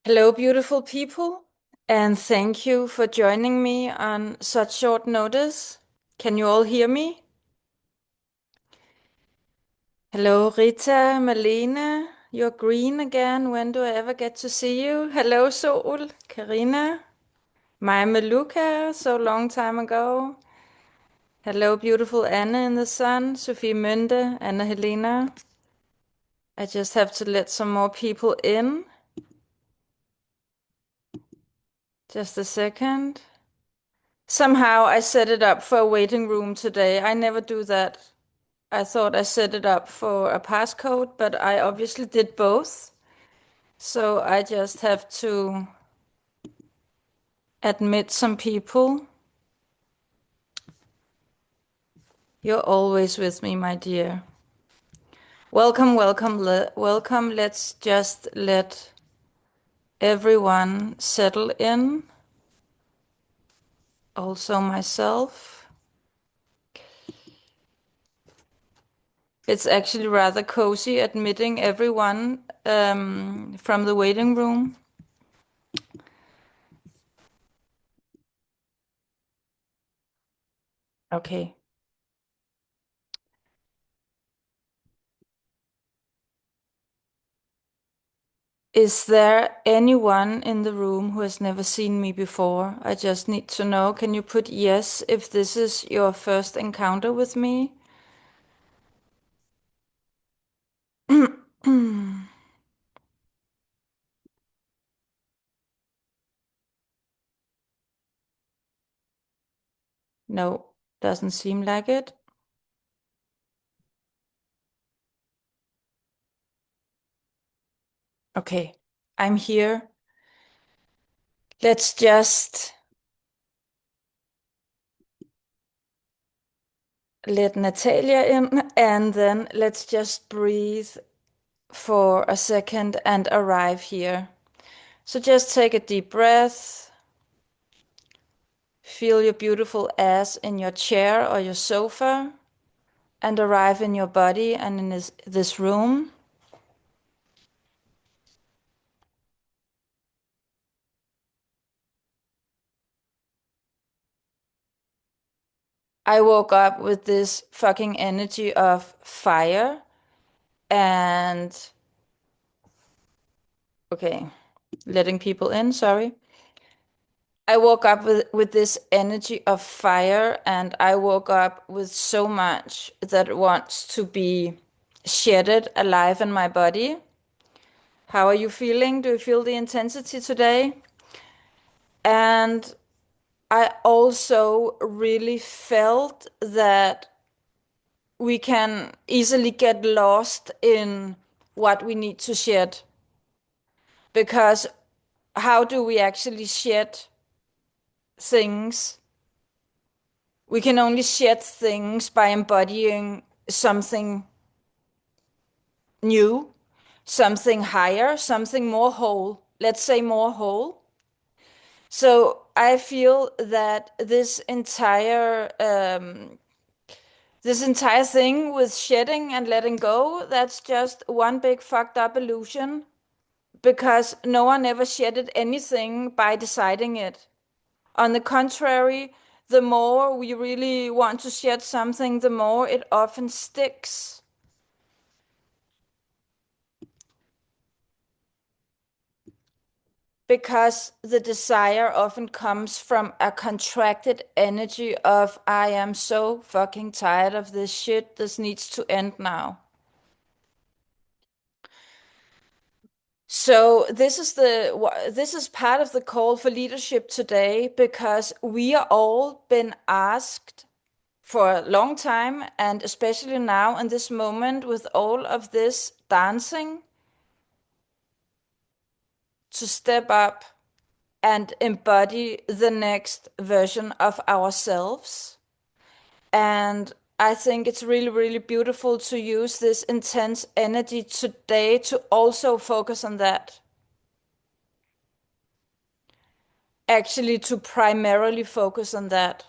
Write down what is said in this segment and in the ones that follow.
Hello, beautiful people, and thank you for joining me on such short notice. Can you all hear me? Hello, Rita, Malene, you're green again. When do I ever get to see you? Hello, Sol, Karina, Maya Maluka, so long time ago. Hello, beautiful Anna in the sun, Sophie Munde, Anna Helena. I just have to let some more people in. Just a second. Somehow I set it up for a waiting room today. I never do that. I thought I set it up for a passcode, but I obviously did both. So I just have to admit some people. You're always with me, my dear. Welcome, welcome, welcome. Let's just let everyone settle in. Also myself. It's actually rather cozy admitting everyone from the waiting room. Okay. Is there anyone in the room who has never seen me before? I just need to know. Can you put yes if this is your first encounter with me? No, doesn't seem like it. Okay, I'm here. Let's just let Natalia in and then let's just breathe for a second and arrive here. So just take a deep breath. Feel your beautiful ass in your chair or your sofa and arrive in your body and in this room. I woke up with this fucking energy of fire and okay, letting people in, sorry. I woke up with this energy of fire and I woke up with so much that wants to be shedded alive in my body. How are you feeling? Do you feel the intensity today? And I also really felt that we can easily get lost in what we need to shed. Because how do we actually shed things? We can only shed things by embodying something new, something higher, something more whole. Let's say more whole. So I feel that this entire thing with shedding and letting go, that's just one big fucked up illusion because no one ever shedded anything by deciding it. On the contrary, the more we really want to shed something, the more it often sticks. Because the desire often comes from a contracted energy of, I am so fucking tired of this shit, this needs to end now. So this is part of the call for leadership today because we are all been asked for a long time and especially now in this moment with all of this dancing to step up and embody the next version of ourselves. And I think it's really, really beautiful to use this intense energy today to also focus on that. Actually, to primarily focus on that.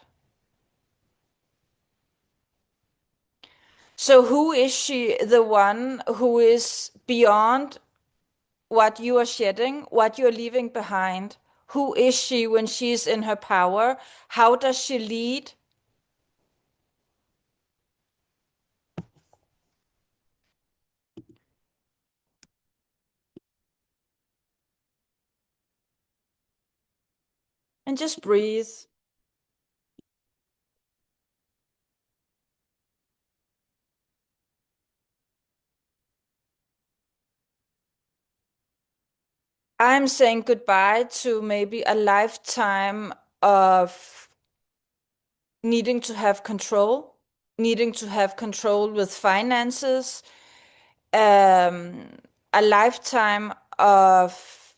So, who is she, the one who is beyond what you are shedding, what you're leaving behind. Who is she when she's in her power? How does she lead? And just breathe. I'm saying goodbye to maybe a lifetime of needing to have control, needing to have control with finances, um, a lifetime of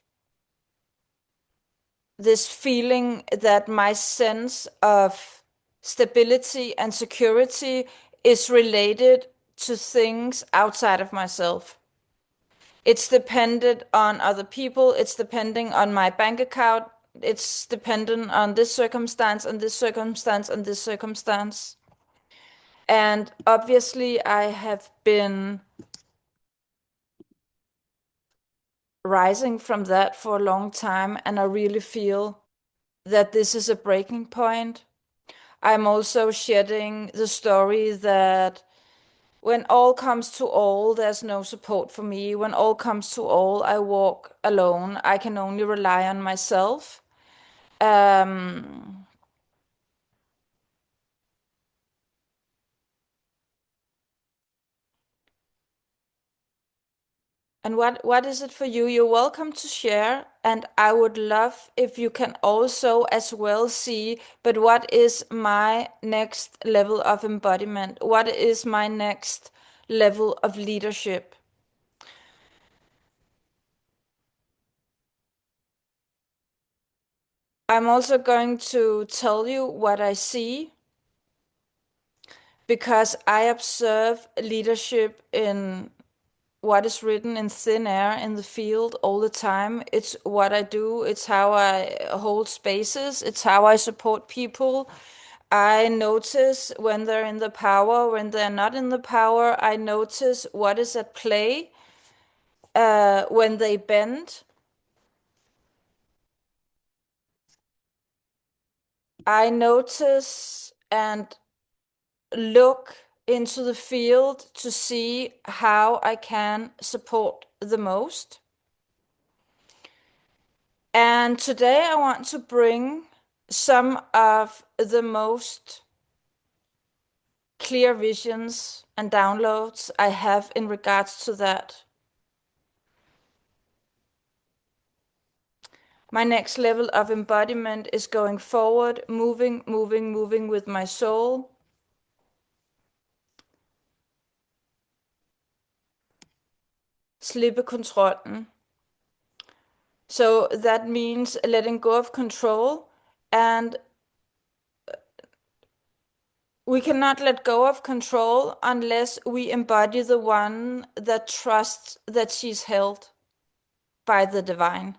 this feeling that my sense of stability and security is related to things outside of myself. It's dependent on other people, it's depending on my bank account, it's dependent on this circumstance and this circumstance and this circumstance. And obviously, I have been rising from that for a long time, and I really feel that this is a breaking point. I'm also shedding the story that when all comes to all, there's no support for me. When all comes to all, I walk alone. I can only rely on myself. Um, And what is it for you? You're welcome to share, and I would love if you can also as well see, but what is my next level of embodiment? What is my next level of leadership? I'm also going to tell you what I see because I observe leadership in what is written in thin air in the field all the time. It's what I do, it's how I hold spaces, it's how I support people. I notice when they're in the power, when they're not in the power. I notice what is at play when they bend. I notice and look into the field to see how I can support the most. And today I want to bring some of the most clear visions and downloads I have in regards to that. My next level of embodiment is going forward, moving, moving, moving with my soul. Slippe kontrollen. So that means letting go of control, and we cannot let go of control unless we embody the one that trusts that she's held by the divine.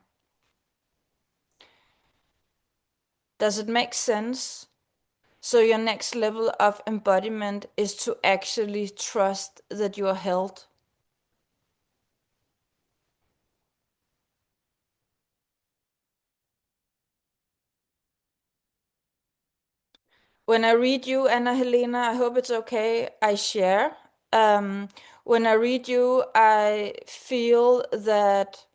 Does it make sense? So your next level of embodiment is to actually trust that you are held. When I read you, Anna Helena, I hope it's okay, I share. Um, when I read you, I feel that,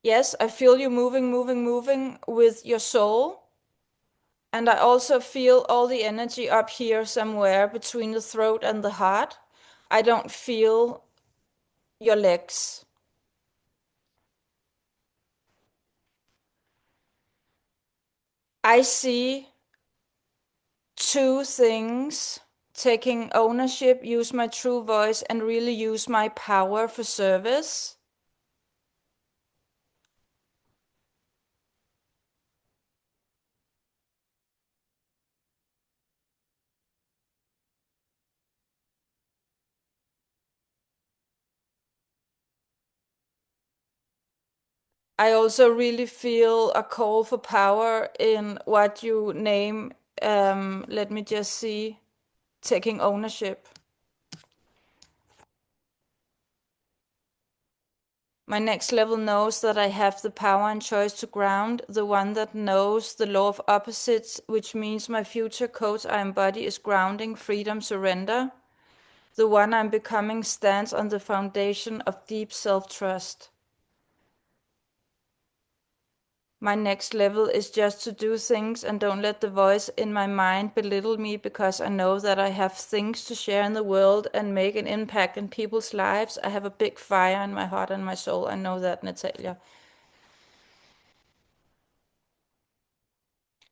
yes, I feel you moving, moving, moving with your soul. And I also feel all the energy up here somewhere between the throat and the heart. I don't feel your legs. I see two things: taking ownership, use my true voice, and really use my power for service. I also really feel a call for power in what you name. Let me just see. Taking ownership. My next level knows that I have the power and choice to ground. The one that knows the law of opposites, which means my future coach I embody is grounding, freedom, surrender. The one I'm becoming stands on the foundation of deep self-trust. My next level is just to do things and don't let the voice in my mind belittle me, because I know that I have things to share in the world and make an impact in people's lives. I have a big fire in my heart and my soul. I know that, Natalia.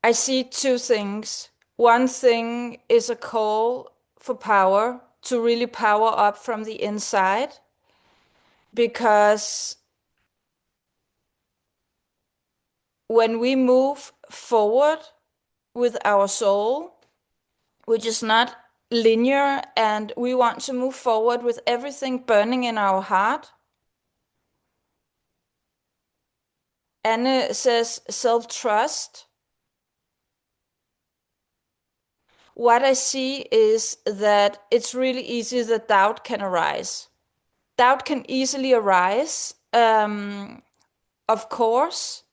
I see two things. One thing is a call for power, to really power up from the inside, because when we move forward with our soul, which is not linear, and we want to move forward with everything burning in our heart. Anne says self-trust. What I see is that it's really easy that doubt can arise. Doubt can easily arise, of course.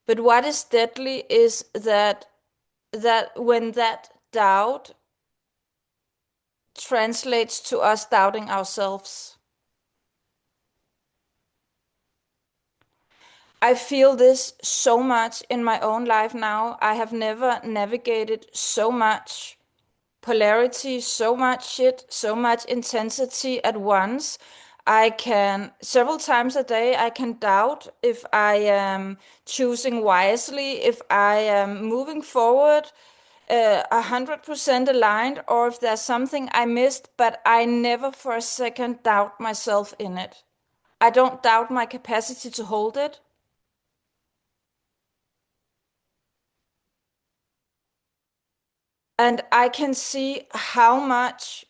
But what is deadly is that when that doubt translates to us doubting ourselves. I feel this so much in my own life now. I have never navigated so much polarity, so much shit, so much intensity at once. I can, several times a day, I can doubt if I am choosing wisely, if I am moving forward 100% aligned, or if there's something I missed, but I never for a second doubt myself in it. I don't doubt my capacity to hold it. And I can see how much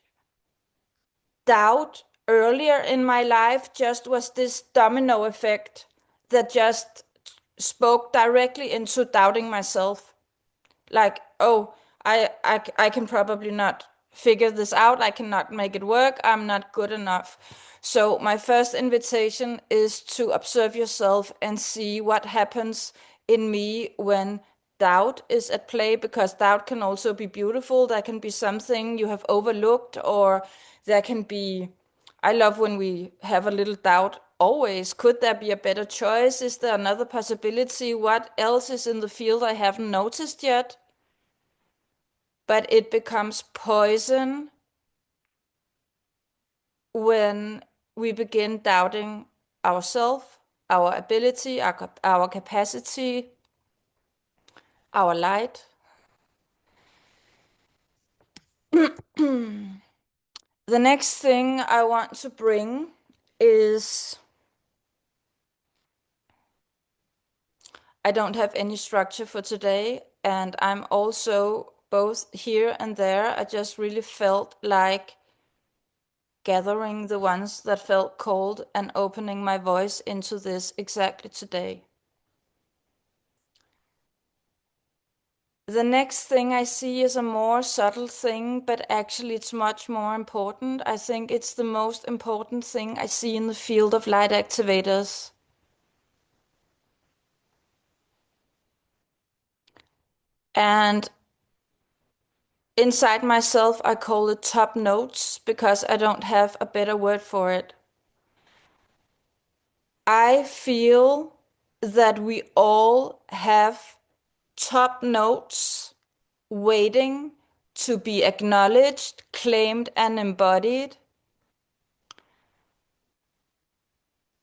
doubt earlier in my life just was this domino effect that just spoke directly into doubting myself. Like, oh, I can probably not figure this out. I cannot make it work. I'm not good enough. So my first invitation is to observe yourself and see what happens in me when doubt is at play, because doubt can also be beautiful. There can be something you have overlooked, or there can be, I love when we have a little doubt always. Could there be a better choice? Is there another possibility? What else is in the field I haven't noticed yet? But it becomes poison when we begin doubting ourselves, our ability, our capacity, our light. The next thing I want to bring is, I don't have any structure for today, and I'm also both here and there. I just really felt like gathering the ones that felt cold and opening my voice into this exactly today. The next thing I see is a more subtle thing, but actually it's much more important. I think it's the most important thing I see in the field of light activators. And inside myself, I call it top notes because I don't have a better word for it. I feel that we all have top notes waiting to be acknowledged, claimed, and embodied.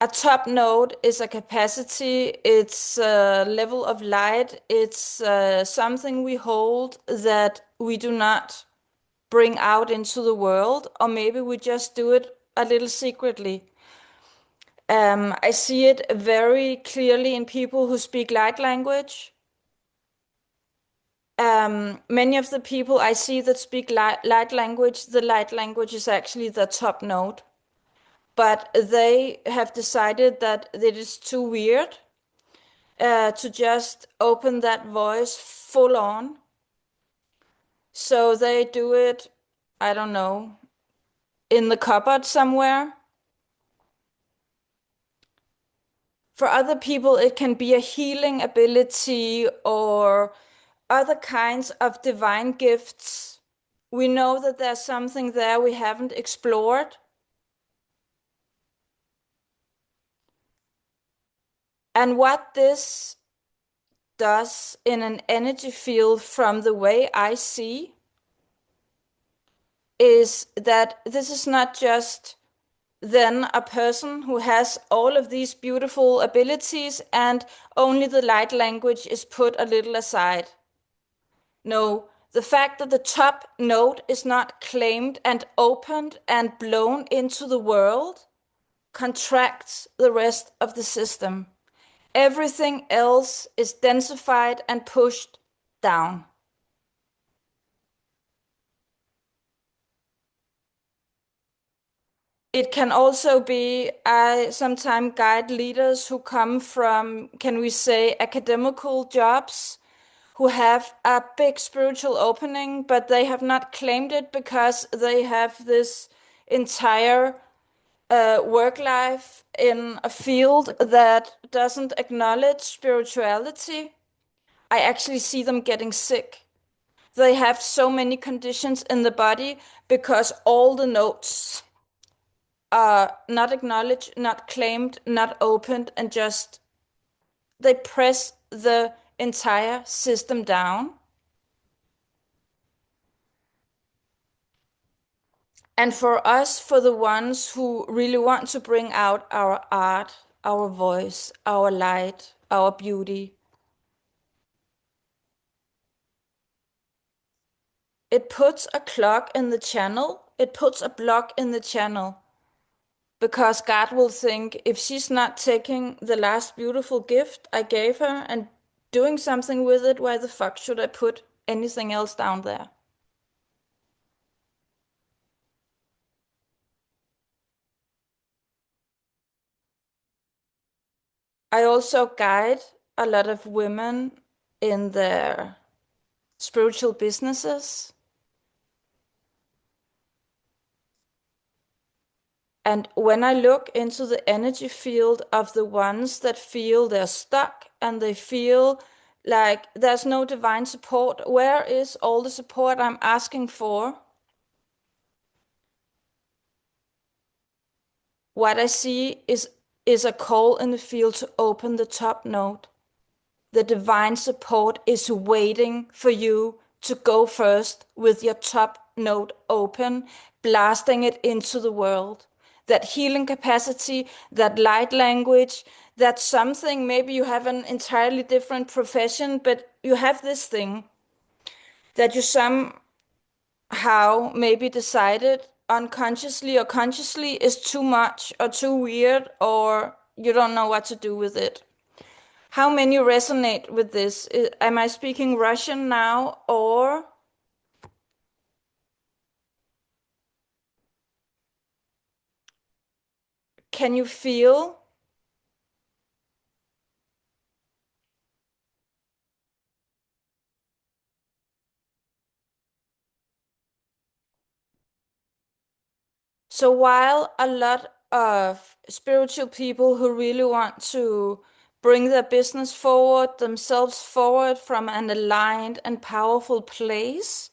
A top note is a capacity, it's a level of light, it's something we hold that we do not bring out into the world, or maybe we just do it a little secretly. I see it very clearly in people who speak light language. Many of the people I see that speak light language, the light language is actually the top note. But they have decided that it is too weird to just open that voice full on. So they do it, I don't know, in the cupboard somewhere. For other people, it can be a healing ability or other kinds of divine gifts. We know that there's something there we haven't explored. And what this does in an energy field, from the way I see, is that this is not just then a person who has all of these beautiful abilities and only the light language is put a little aside. No, the fact that the top note is not claimed and opened and blown into the world contracts the rest of the system. Everything else is densified and pushed down. It can also be, I sometimes guide leaders who come from, can we say, academical jobs, who have a big spiritual opening, but they have not claimed it because they have this entire work life in a field that doesn't acknowledge spirituality. I actually see them getting sick. They have so many conditions in the body because all the notes are not acknowledged, not claimed, not opened, and just they press the entire system down. And for us, for the ones who really want to bring out our art, our voice, our light, our beauty, it puts a clock in the channel. It puts a block in the channel because God will think, if she's not taking the last beautiful gift I gave her and doing something with it, why the fuck should I put anything else down there? I also guide a lot of women in their spiritual businesses. And when I look into the energy field of the ones that feel they're stuck and they feel like there's no divine support, where is all the support I'm asking for? What I see is a call in the field to open the top note. The divine support is waiting for you to go first with your top note open, blasting it into the world. That healing capacity, that light language, that something, maybe you have an entirely different profession, but you have this thing that you somehow maybe decided unconsciously or consciously is too much or too weird, or you don't know what to do with it. How many resonate with this? Am I speaking Russian now, or can you feel? So while a lot of spiritual people who really want to bring their business forward, themselves forward from an aligned and powerful place,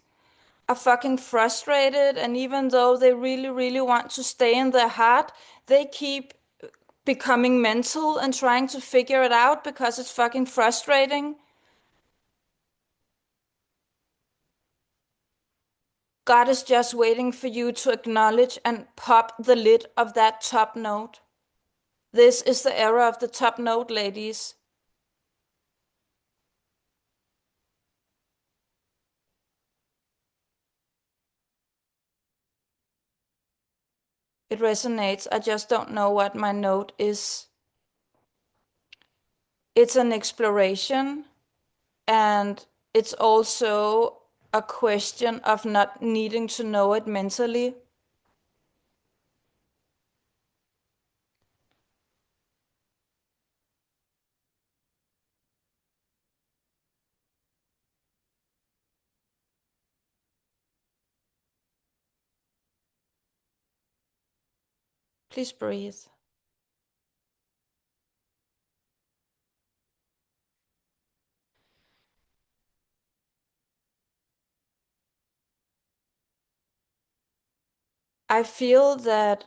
are fucking frustrated, and even though they really, really want to stay in their heart, they keep becoming mental and trying to figure it out because it's fucking frustrating. God is just waiting for you to acknowledge and pop the lid of that top note. This is the era of the top note, ladies. It resonates. I just don't know what my note is. It's an exploration, and it's also a question of not needing to know it mentally. Please breathe. I feel that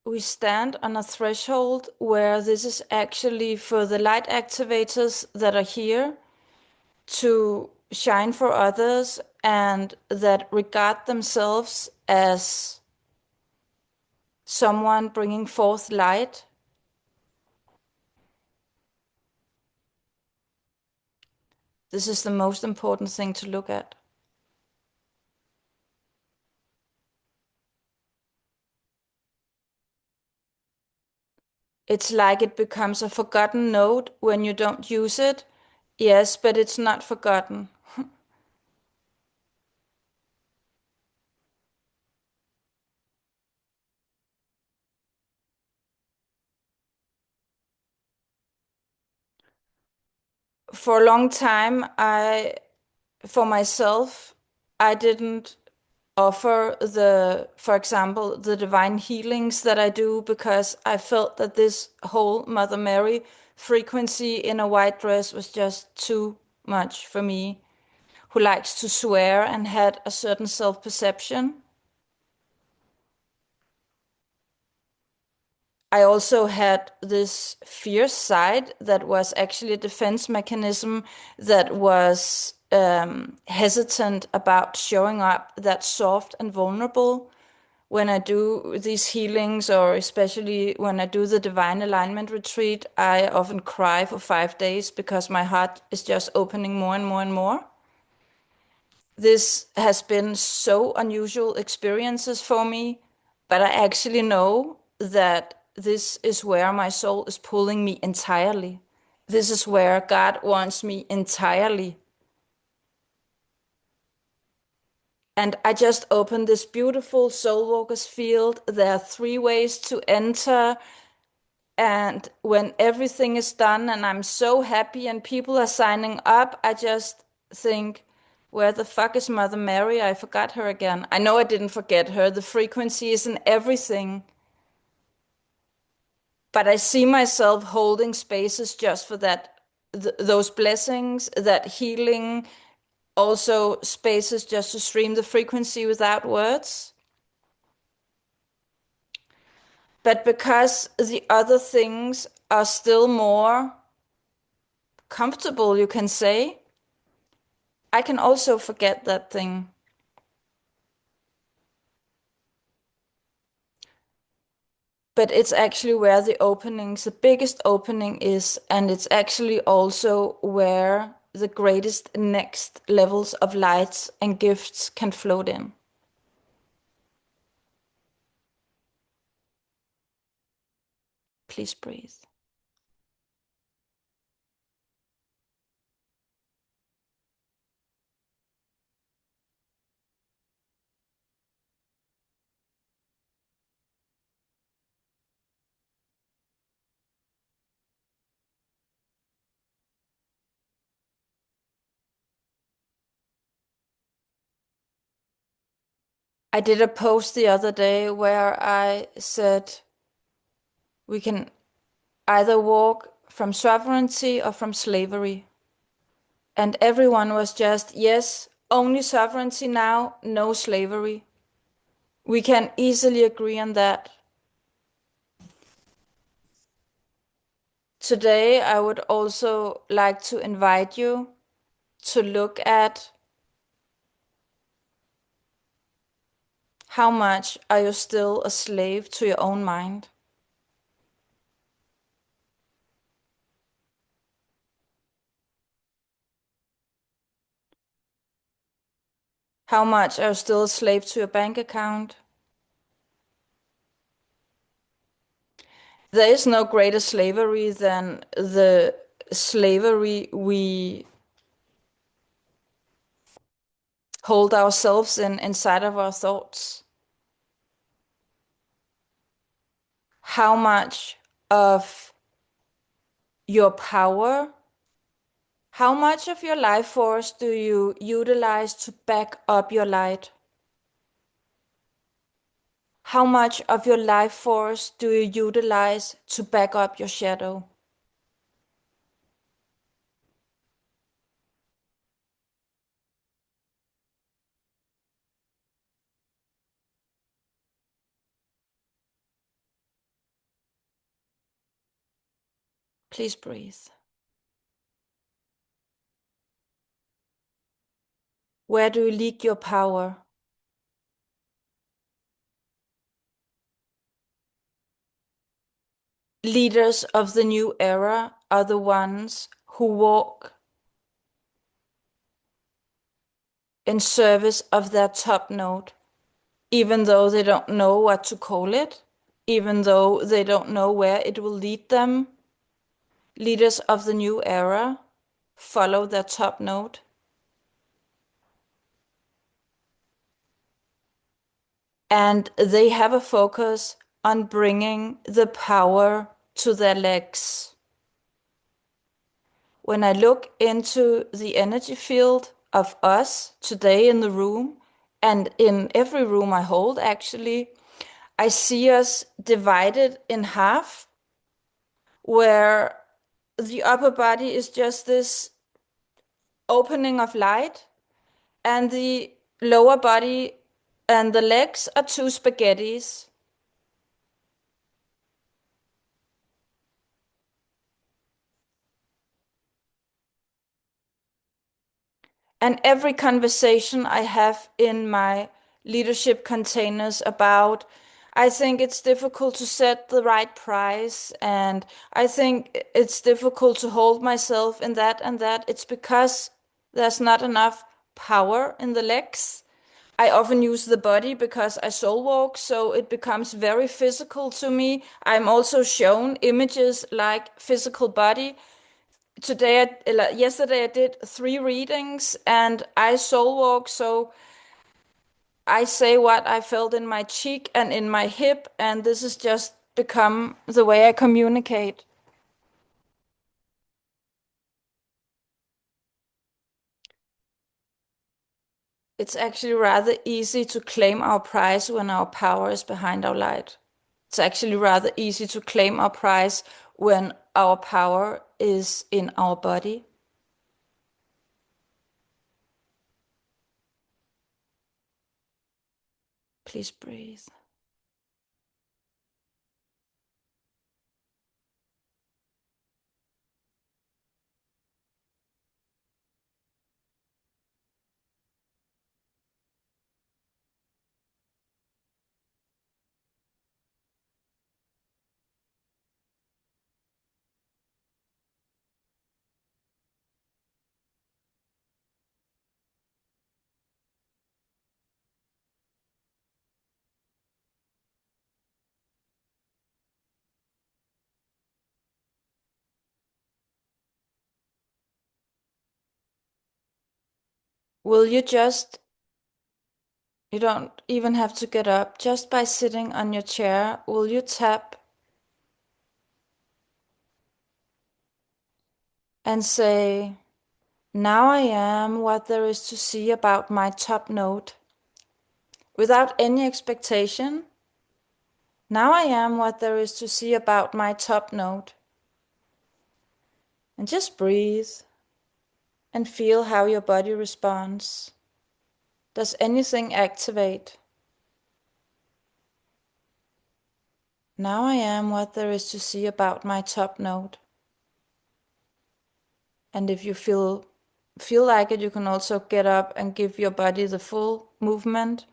we stand on a threshold where this is actually for the light activators that are here to shine for others and that regard themselves as someone bringing forth light. This is the most important thing to look at. It's like it becomes a forgotten note when you don't use it. Yes, but it's not forgotten. For a long time, for myself, I didn't offer for example, the divine healings that I do because I felt that this whole Mother Mary frequency in a white dress was just too much for me, who likes to swear and had a certain self-perception. I also had this fierce side that was actually a defense mechanism that was hesitant about showing up that soft and vulnerable when I do these healings, or especially when I do the divine alignment retreat. I often cry for 5 days because my heart is just opening more and more and more. This has been so unusual experiences for me, but I actually know that this is where my soul is pulling me entirely. This is where God wants me entirely. And I just opened this beautiful Soul Walkers field. There are 3 ways to enter. And when everything is done and I'm so happy and people are signing up, I just think, where the fuck is Mother Mary? I forgot her again. I know I didn't forget her. The frequency is in everything. But I see myself holding spaces just for that, those blessings, that healing, also spaces just to stream the frequency without words. But because the other things are still more comfortable, you can say, I can also forget that thing. But it's actually where the biggest opening is, and it's actually also where the greatest next levels of lights and gifts can float in. Please breathe. I did a post the other day where I said we can either walk from sovereignty or from slavery. And everyone was just, yes, only sovereignty now, no slavery. We can easily agree on that. Today, I would also like to invite you to look at how much are you still a slave to your own mind? How much are you still a slave to your bank account? There is no greater slavery than the slavery we hold ourselves in inside of our thoughts. How much of your power, how much of your life force do you utilize to back up your light? How much of your life force do you utilize to back up your shadow? Please breathe. Where do you leak your power? Leaders of the new era are the ones who walk in service of their top note, even though they don't know what to call it, even though they don't know where it will lead them. Leaders of the new era follow their top note. And they have a focus on bringing the power to their legs. When I look into the energy field of us today in the room, and in every room I hold actually, I see us divided in half, where the upper body is just this opening of light, and the lower body and the legs are two spaghettis. And every conversation I have in my leadership containers about, I think it's difficult to set the right price, and I think it's difficult to hold myself in that and that. It's because there's not enough power in the legs. I often use the body because I soul walk, so it becomes very physical to me. I'm also shown images like physical body. Yesterday I did 3 readings and I soul walk, so I say what I felt in my cheek and in my hip, and this has just become the way I communicate. It's actually rather easy to claim our prize when our power is behind our light. It's actually rather easy to claim our prize when our power is in our body. Please breathe. Will you just, you don't even have to get up, just by sitting on your chair, will you tap and say, now I am what there is to see about my top note, without any expectation. Now I am what there is to see about my top note. And just breathe and feel how your body responds. Does anything activate? Now I am what there is to see about my top note. And if you feel like it, you can also get up and give your body the full movement,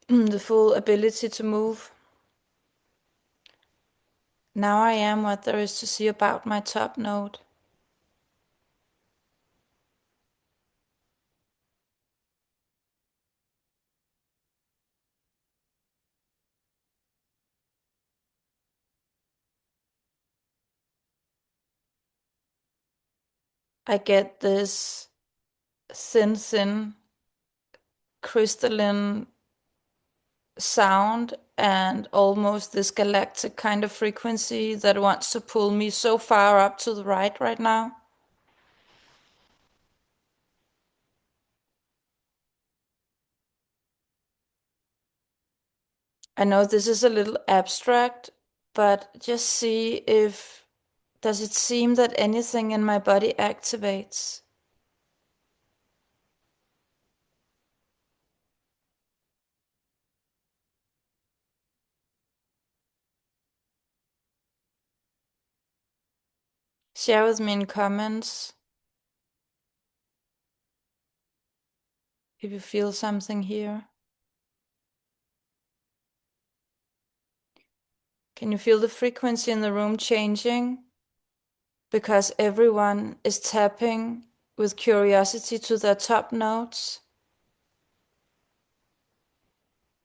the full ability to move. Now I am what there is to see about my top note. I get this thin, crystalline sound and almost this galactic kind of frequency that wants to pull me so far up to the right now. I know this is a little abstract, but just see if, does it seem that anything in my body activates? Share with me in comments if you feel something here. Can you feel the frequency in the room changing? Because everyone is tapping with curiosity to their top notes.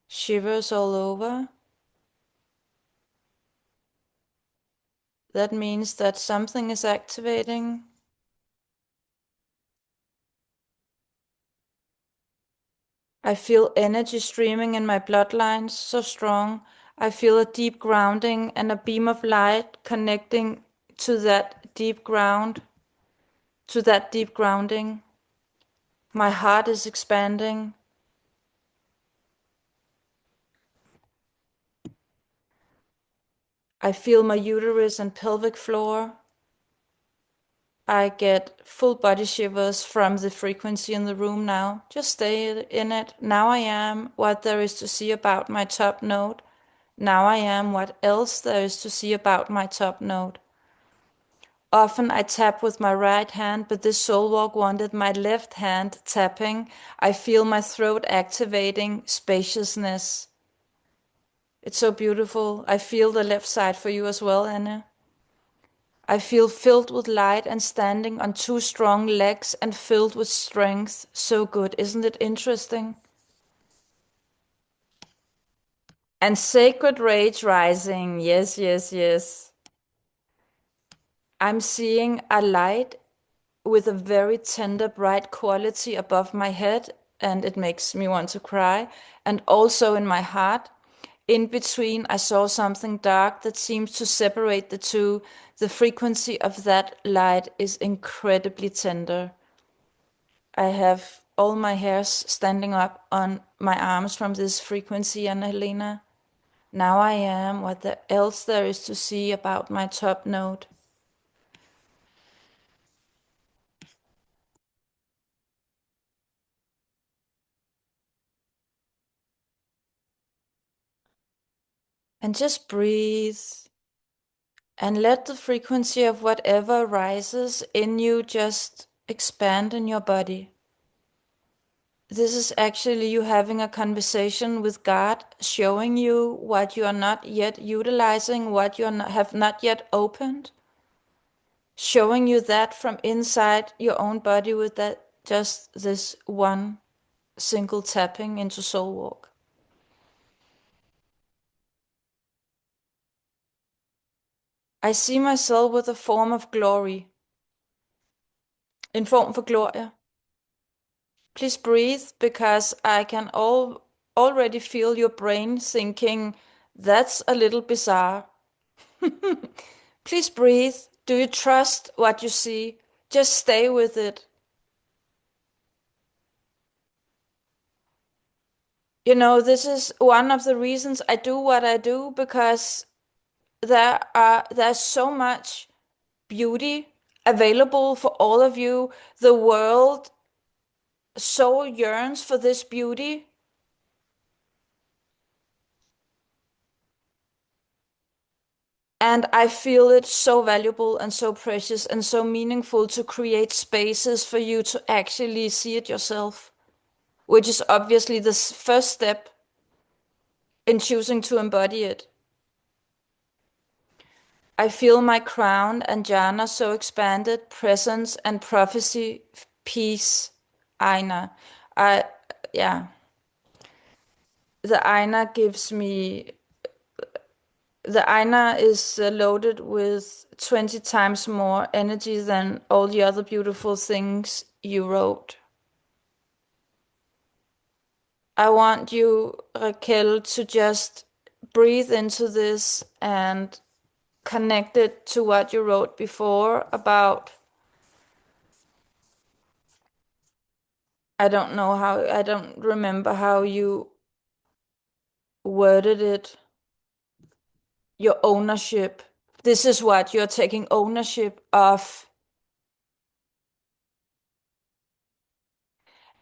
Shivers all over. That means that something is activating. I feel energy streaming in my bloodlines so strong. I feel a deep grounding and a beam of light connecting to that deep ground, to that deep grounding. My heart is expanding. I feel my uterus and pelvic floor. I get full body shivers from the frequency in the room now. Just stay in it. Now I am what there is to see about my top note. Now I am what else there is to see about my top note. Often I tap with my right hand, but this soul walk wanted my left hand tapping. I feel my throat activating spaciousness. It's so beautiful. I feel the left side for you as well, Anna. I feel filled with light and standing on two strong legs and filled with strength. So good. Isn't it interesting? And sacred rage rising. Yes, yes, yes. I'm seeing a light with a very tender, bright quality above my head, and it makes me want to cry. And also in my heart, in between, I saw something dark that seems to separate the two. The frequency of that light is incredibly tender. I have all my hairs standing up on my arms from this frequency, Anna Helena. Now I am what else there is to see about my top note. And just breathe and let the frequency of whatever rises in you just expand in your body. This is actually you having a conversation with God, showing you what you are not yet utilizing, what you have not yet opened, showing you that from inside your own body with that just this one single tapping into soul walk. I see myself with a form of glory, in form for gloria. Please breathe because I can already feel your brain thinking, that's a little bizarre. Please breathe. Do you trust what you see? Just stay with it. You know, this is one of the reasons I do what I do because there's so much beauty available for all of you. The world so yearns for this beauty. And I feel it so valuable and so precious and so meaningful to create spaces for you to actually see it yourself, which is obviously the first step in choosing to embody it. I feel my crown and jhana so expanded, presence and prophecy, peace, Aina. I, yeah. The Aina gives me, the Aina is loaded with 20 times more energy than all the other beautiful things you wrote. I want you, Raquel, to just breathe into this and connect it to what you wrote before about, I don't remember how you worded it, your ownership. This is what you're taking ownership of.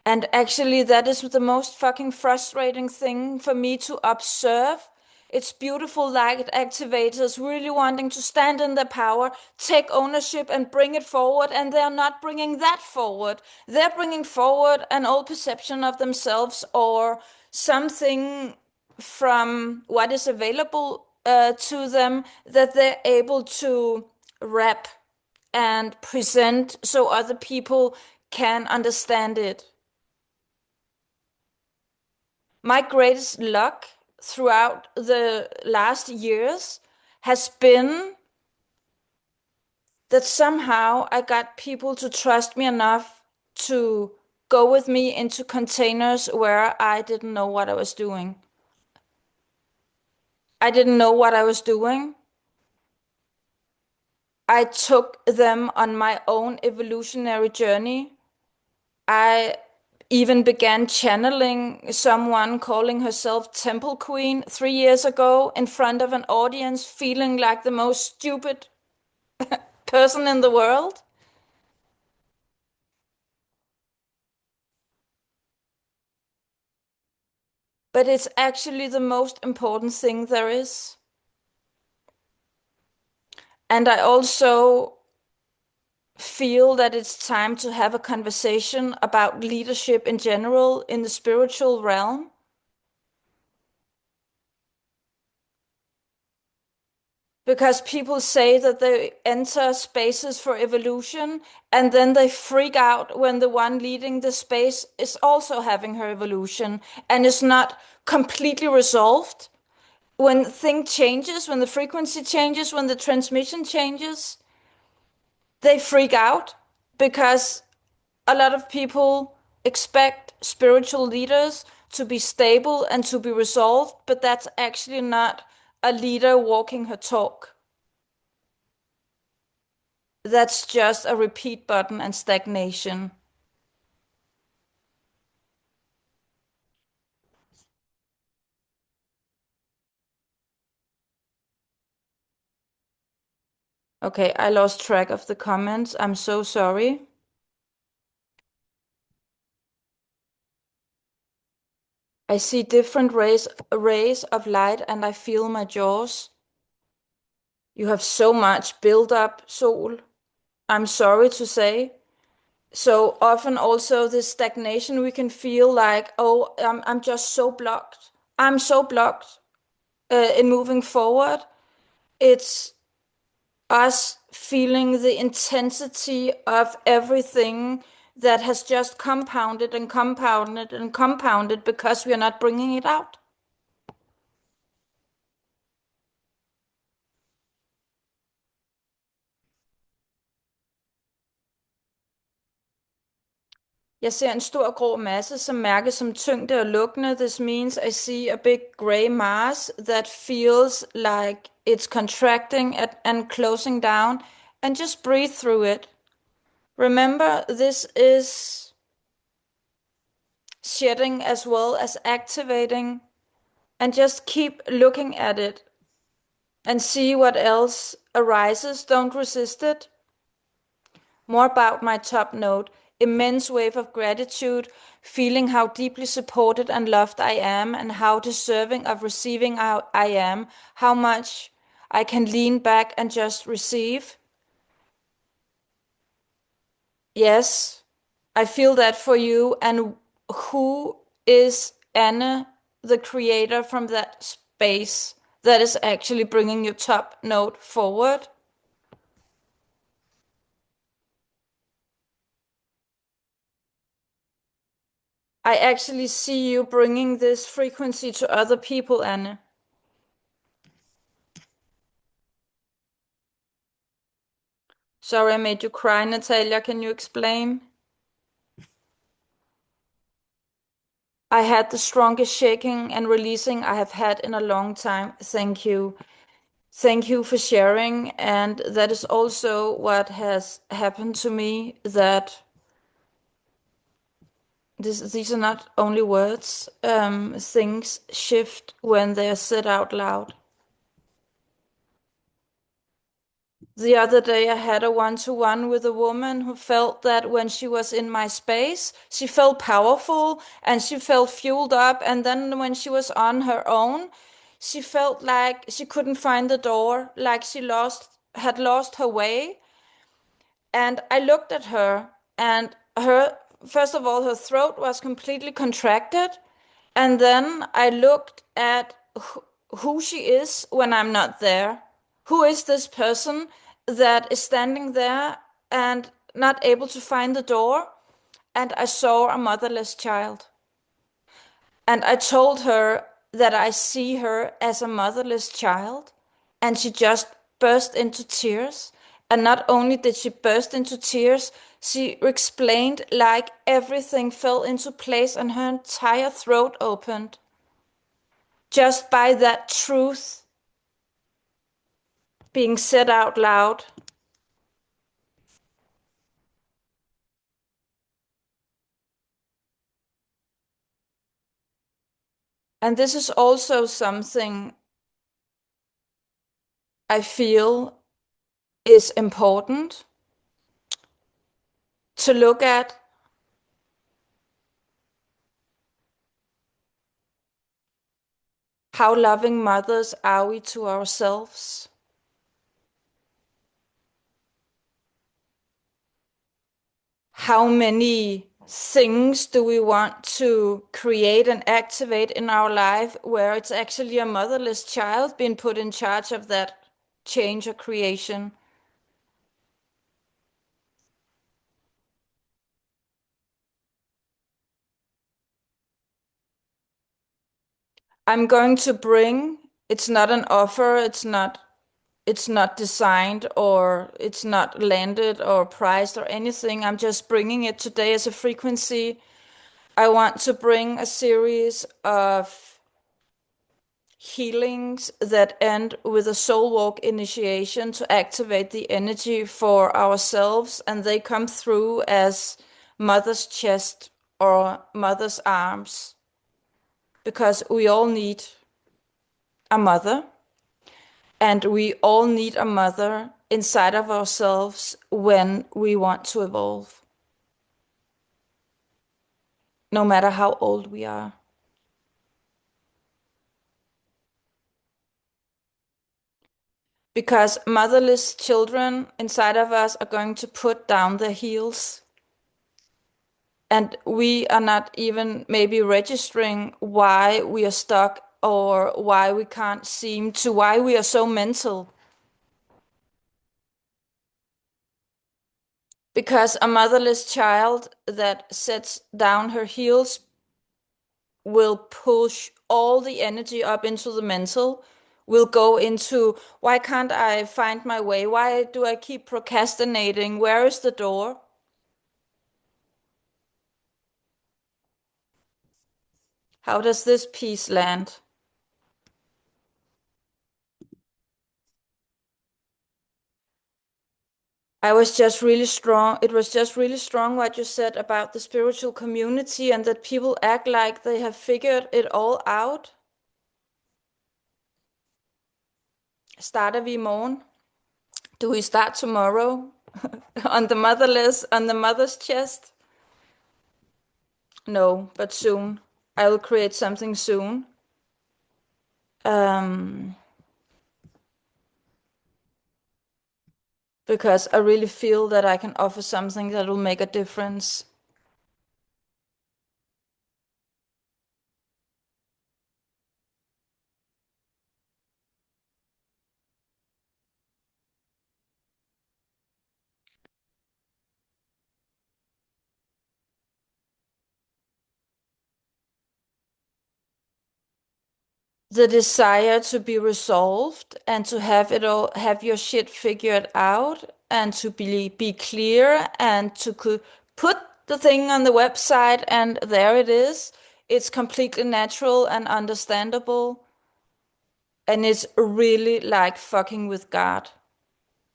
And actually, that is the most fucking frustrating thing for me to observe It's beautiful light activators really wanting to stand in their power, take ownership and bring it forward. And they're not bringing that forward. They're bringing forward an old perception of themselves or something from what is available to them that they're able to wrap and present so other people can understand it. My greatest luck throughout the last years has been that somehow I got people to trust me enough to go with me into containers where I didn't know what I was doing. I didn't know what I was doing. I took them on my own evolutionary journey. I even began channeling someone calling herself Temple Queen 3 years ago in front of an audience, feeling like the most stupid person in the world. But it's actually the most important thing there is. And I also feel that it's time to have a conversation about leadership in general in the spiritual realm. Because people say that they enter spaces for evolution and then they freak out when the one leading the space is also having her evolution and is not completely resolved. When thing changes, when the frequency changes, when the transmission changes, they freak out because a lot of people expect spiritual leaders to be stable and to be resolved, but that's actually not a leader walking her talk. That's just a repeat button and stagnation. Okay, I lost track of the comments. I'm so sorry. I see different rays of light and I feel my jaws. You have so much build up, soul. I'm sorry to say. So often also this stagnation, we can feel like, oh, I'm just so blocked. I'm so blocked in moving forward. It's us feeling the intensity of everything that has just compounded and compounded and compounded because we are not bringing it out. Jeg ser en stor grå masse, som mærkes som tyngde og lukkende. This means I see a big gray mass that feels like it's contracting and closing down. And just breathe through it. Remember, this is shedding as well as activating. And just keep looking at it and see what else arises. Don't resist it. More about my top note. Immense wave of gratitude, feeling how deeply supported and loved I am, and how deserving of receiving I am, how much I can lean back and just receive. Yes, I feel that for you. And who is Anna, the creator from that space that is actually bringing your top note forward? I actually see you bringing this frequency to other people, Anna. Sorry I made you cry, Natalia. Can you explain? I had the strongest shaking and releasing I have had in a long time. Thank you. Thank you for sharing. And that is also what has happened to me, that these are not only words, things shift when they are said out loud. The other day, I had a one-to-one with a woman who felt that when she was in my space, she felt powerful and she felt fueled up. And then when she was on her own, She felt like she couldn't find the door, like she had lost her way. And I looked at her, and first of all, her throat was completely contracted. And then I looked at who she is when I'm not there. Who is this person that is standing there and not able to find the door? And I saw a motherless child. And I told her that I see her as a motherless child. And she just burst into tears. And not only did she burst into tears, she explained like everything fell into place and her entire throat opened just by that truth being said out loud. And this is also something I feel is important to look at. How loving mothers are we to ourselves? How many things do we want to create and activate in our life where it's actually a motherless child being put in charge of that change or creation? I'm going to bring, it's not an offer, it's not designed or it's not landed or priced or anything. I'm just bringing it today as a frequency. I want to bring a series of healings that end with a soul walk initiation to activate the energy for ourselves, and they come through as mother's chest or mother's arms because we all need a mother, and we all need a mother inside of ourselves when we want to evolve, no matter how old we are. Because motherless children inside of us are going to put down their heels. And we are not even maybe registering why we are stuck or why we can't seem to, why we are so mental. Because a motherless child that sets down her heels will push all the energy up into the mental, will go into why can't I find my way? Why do I keep procrastinating? Where is the door? How does this piece land? I was just really strong. It was just really strong what you said about the spiritual community and that people act like they have figured it all out. Starter vi i morgen? Do we start tomorrow? On the mother's chest? No, but soon. I will create something soon. Um, because I really feel that I can offer something that will make a difference. The desire to be resolved and to have it all, have your shit figured out and to be clear and to put the thing on the website and there it is. It's completely natural and understandable, and it's really like fucking with God.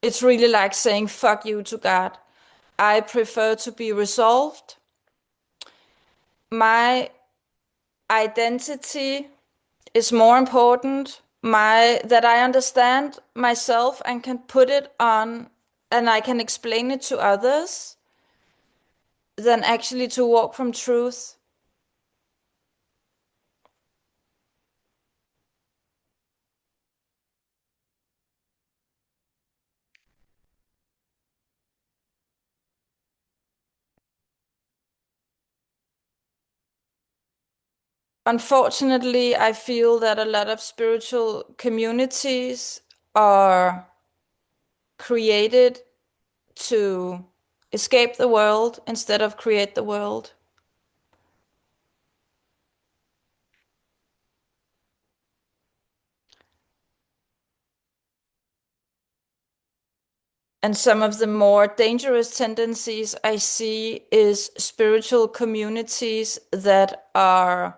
It's really like saying fuck you to God. I prefer to be resolved. My identity is more important. My that I understand myself and can put it on and I can explain it to others than actually to walk from truth. Unfortunately, I feel that a lot of spiritual communities are created to escape the world instead of create the world. And some of the more dangerous tendencies I see is spiritual communities that are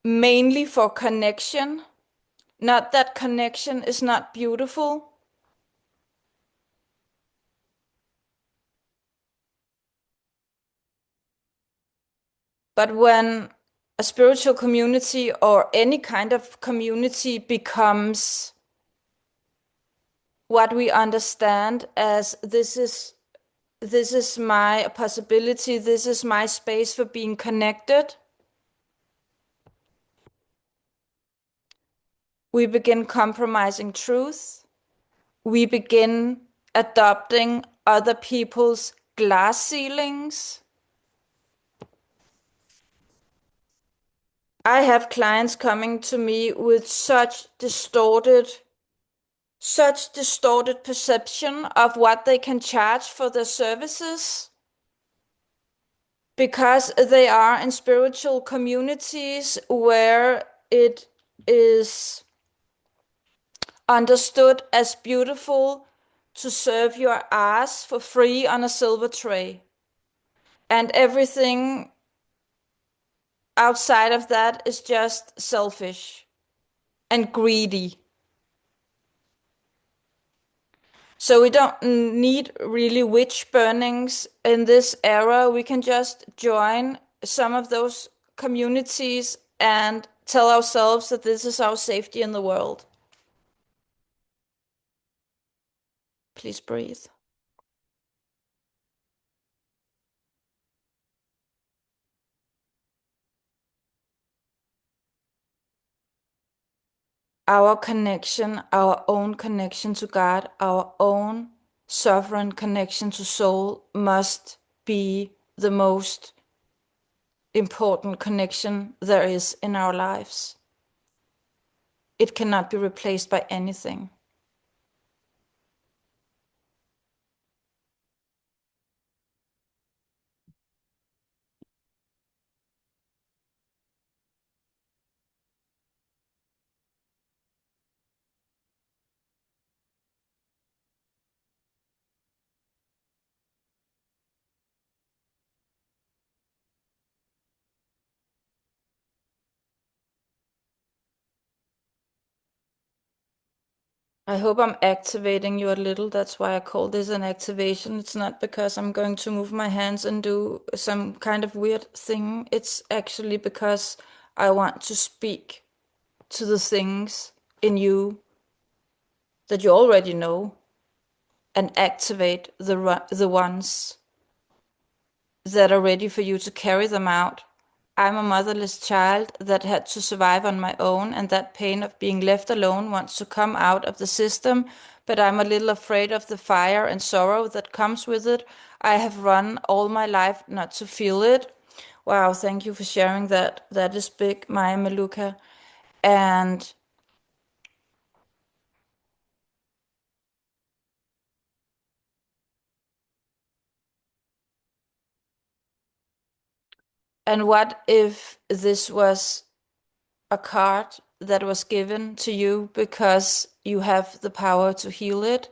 mainly for connection. Not that connection is not beautiful, but when a spiritual community or any kind of community becomes what we understand as this is my possibility, this is my space for being connected, we begin compromising truth. We begin adopting other people's glass ceilings. I have clients coming to me with such distorted perception of what they can charge for their services because they are in spiritual communities where it is understood as beautiful to serve your ass for free on a silver tray. And everything outside of that is just selfish and greedy. So we don't need really witch burnings in this era. We can just join some of those communities and tell ourselves that this is our safety in the world. Please breathe. Our connection, our own connection to God, our own sovereign connection to soul must be the most important connection there is in our lives. It cannot be replaced by anything. I hope I'm activating you a little. That's why I call this an activation. It's not because I'm going to move my hands and do some kind of weird thing. It's actually because I want to speak to the things in you that you already know and activate the ones that are ready for you to carry them out. I'm a motherless child that had to survive on my own, and that pain of being left alone wants to come out of the system, but I'm a little afraid of the fire and sorrow that comes with it. I have run all my life not to feel it. Wow, thank you for sharing that. That is big, Maya Meluka. And and what if this was a card that was given to you because you have the power to heal it,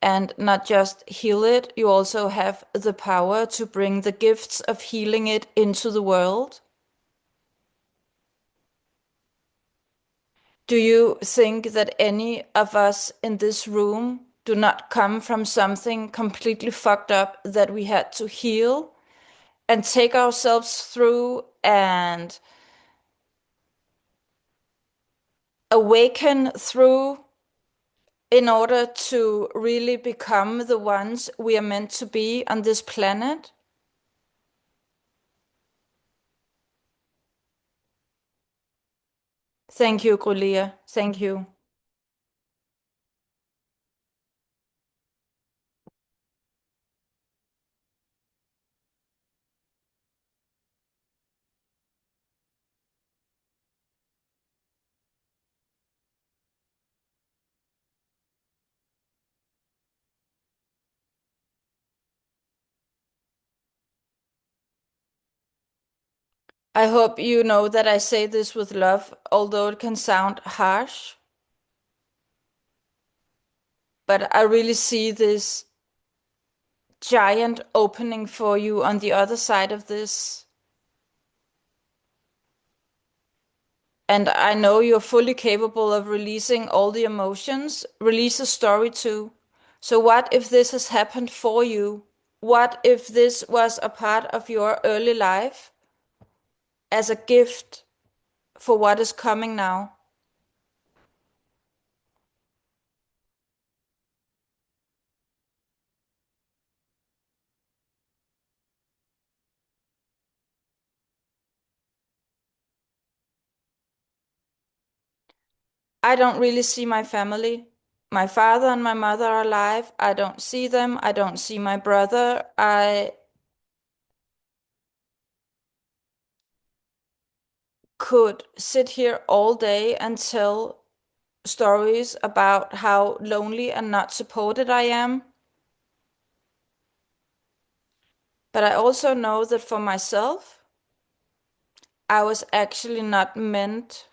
and not just heal it, you also have the power to bring the gifts of healing it into the world? Do you think that any of us in this room do not come from something completely fucked up that we had to heal and take ourselves through and awaken through in order to really become the ones we are meant to be on this planet? Thank you, Grulia. Thank you. I hope you know that I say this with love, although it can sound harsh, but I really see this giant opening for you on the other side of this. And I know you're fully capable of releasing all the emotions. Release a story too. So, what if this has happened for you? What if this was a part of your early life as a gift for what is coming now? I don't really see my family. My father and my mother are alive. I don't see them. I don't see my brother. I could sit here all day and tell stories about how lonely and not supported I am. But I also know that for myself, I was actually not meant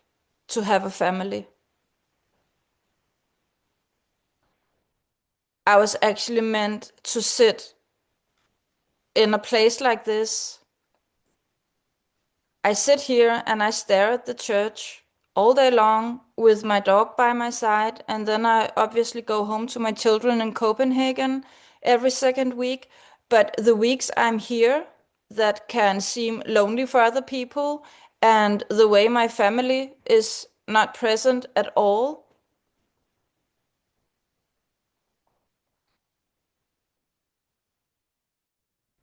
to have a family. I was actually meant to sit in a place like this. I sit here and I stare at the church all day long with my dog by my side, and then I obviously go home to my children in Copenhagen every second week. But the weeks I'm here that can seem lonely for other people, and the way my family is not present at all,